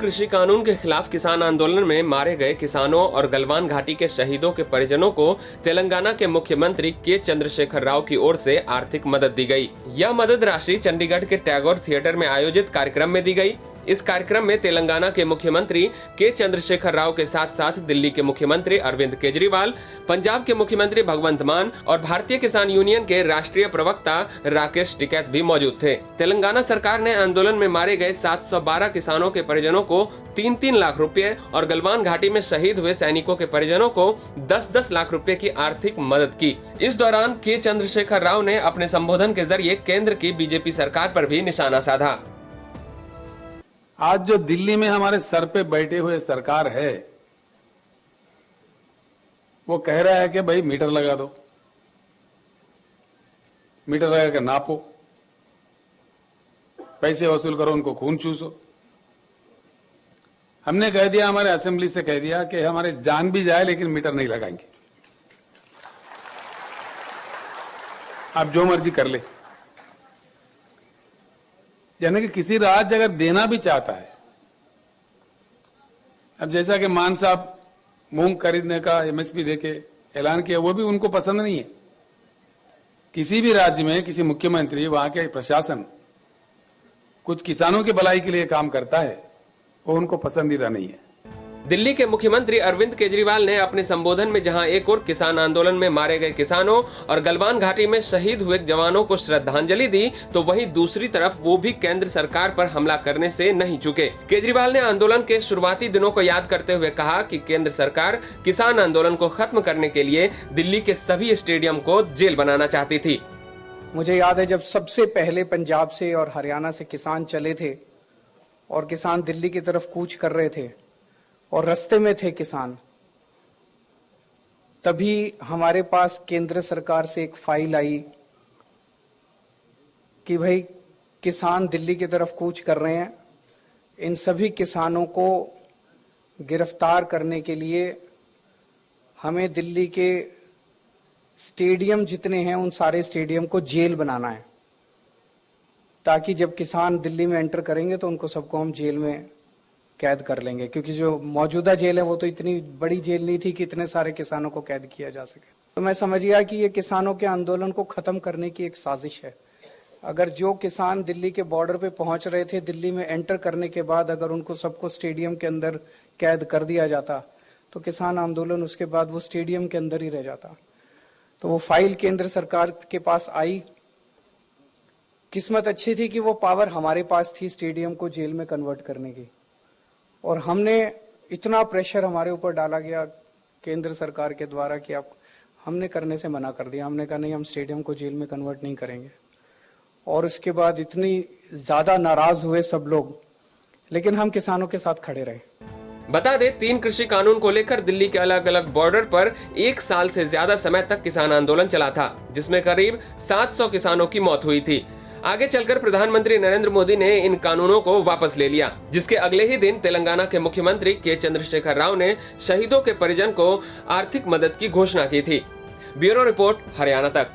कृषि कानून के खिलाफ किसान आंदोलन में मारे गए किसानों और गलवान घाटी के शहीदों के परिजनों को तेलंगाना के मुख्यमंत्री के चंद्रशेखर राव की ओर से आर्थिक मदद दी गई। यह मदद राशि चंडीगढ़ के टैगोर थिएटर में आयोजित कार्यक्रम में दी गई। इस कार्यक्रम में तेलंगाना के मुख्यमंत्री के चंद्रशेखर राव के साथ साथ दिल्ली के मुख्यमंत्री अरविंद केजरीवाल, पंजाब के मुख्यमंत्री भगवंत मान और भारतीय किसान यूनियन के राष्ट्रीय प्रवक्ता राकेश टिकैत भी मौजूद थे। तेलंगाना सरकार ने आंदोलन में मारे गए 712 किसानों के परिजनों को 3-3 लाख रुपए और गलवान घाटी में शहीद हुए सैनिकों के परिजनों को 10-10 लाख रुपए की आर्थिक मदद की। इस दौरान के चंद्रशेखर राव ने अपने संबोधन के जरिए केंद्र की बीजेपी सरकार पर भी निशाना साधा। आज जो दिल्ली में हमारे सर पे बैठे हुए सरकार है, वो कह रहा है कि भाई मीटर लगा दो, मीटर लगा के नापो, पैसे वसूल करो, उनको खून चूसो। हमने कह दिया, हमारे असेंबली से कह दिया कि हमारे जान भी जाए लेकिन मीटर नहीं लगाएंगे। आप जो मर्जी कर ले। यानी कि किसी राज्य अगर देना भी चाहता है, अब जैसा कि मान साहब मूंग खरीदने का एमएसपी देके ऐलान किया, वो भी उनको पसंद नहीं है। किसी भी राज्य में किसी मुख्यमंत्री, वहां के प्रशासन कुछ किसानों की भलाई के लिए काम करता है, वो उनको पसंदीदा नहीं है। दिल्ली के मुख्यमंत्री अरविंद केजरीवाल ने अपने संबोधन में जहां एक और किसान आंदोलन में मारे गए किसानों और गलवान घाटी में शहीद हुए जवानों को श्रद्धांजलि दी, तो वहीं दूसरी तरफ वो भी केंद्र सरकार पर हमला करने से नहीं चूके। केजरीवाल ने आंदोलन के शुरुआती दिनों को याद करते हुए कहा कि केंद्र सरकार किसान आंदोलन को खत्म करने के लिए दिल्ली के सभी स्टेडियम को जेल बनाना चाहती थी। मुझे याद है जब सबसे पहले पंजाब से और हरियाणा से किसान चले थे और किसान दिल्ली की तरफ कूच कर रहे थे और रास्ते में थे किसान, तभी हमारे पास केंद्र सरकार से एक फाइल आई कि भाई किसान दिल्ली की तरफ कूच कर रहे हैं, इन सभी किसानों को गिरफ्तार करने के लिए हमें दिल्ली के स्टेडियम जितने हैं उन सारे स्टेडियम को जेल बनाना है, ताकि जब किसान दिल्ली में एंटर करेंगे तो उनको सबको हम जेल में कैद कर लेंगे। क्योंकि जो मौजूदा जेल है वो तो इतनी बड़ी जेल नहीं थी कि इतने सारे किसानों को कैद किया जा सके। तो मैं समझ गया कि ये किसानों के आंदोलन को खत्म करने की एक साजिश है। अगर जो किसान दिल्ली के बॉर्डर पे पहुंच रहे थे, दिल्ली में एंटर करने के बाद अगर उनको सबको स्टेडियम के अंदर कैद कर दिया जाता, तो किसान आंदोलन उसके बाद वो स्टेडियम के अंदर ही रह जाता। तो वो फाइल केंद्र सरकार के पास आई। किस्मत अच्छी थी कि वो पावर हमारे पास थी स्टेडियम को जेल में कन्वर्ट करने की, और हमने इतना प्रेशर हमारे ऊपर डाला गया केंद्र सरकार के द्वारा कि आप, हमने करने से मना कर दिया। हमने कहा नहीं, हम स्टेडियम को जेल में कन्वर्ट नहीं करेंगे। और उसके बाद इतनी ज्यादा नाराज हुए सब लोग, लेकिन हम किसानों के साथ खड़े रहे। बता दे, 3 कृषि कानून को लेकर दिल्ली के अलग अलग बॉर्डर पर 1 साल से ज्यादा समय तक किसान आंदोलन चला था, जिसमें करीब 700 किसानों की मौत हुई थी। आगे चलकर प्रधानमंत्री नरेंद्र मोदी ने इन कानूनों को वापस ले लिया, जिसके अगले ही दिन तेलंगाना के मुख्यमंत्री के चंद्रशेखर राव ने शहीदों के परिजन को आर्थिक मदद की घोषणा की थी। ब्यूरो रिपोर्ट, हरियाणा तक।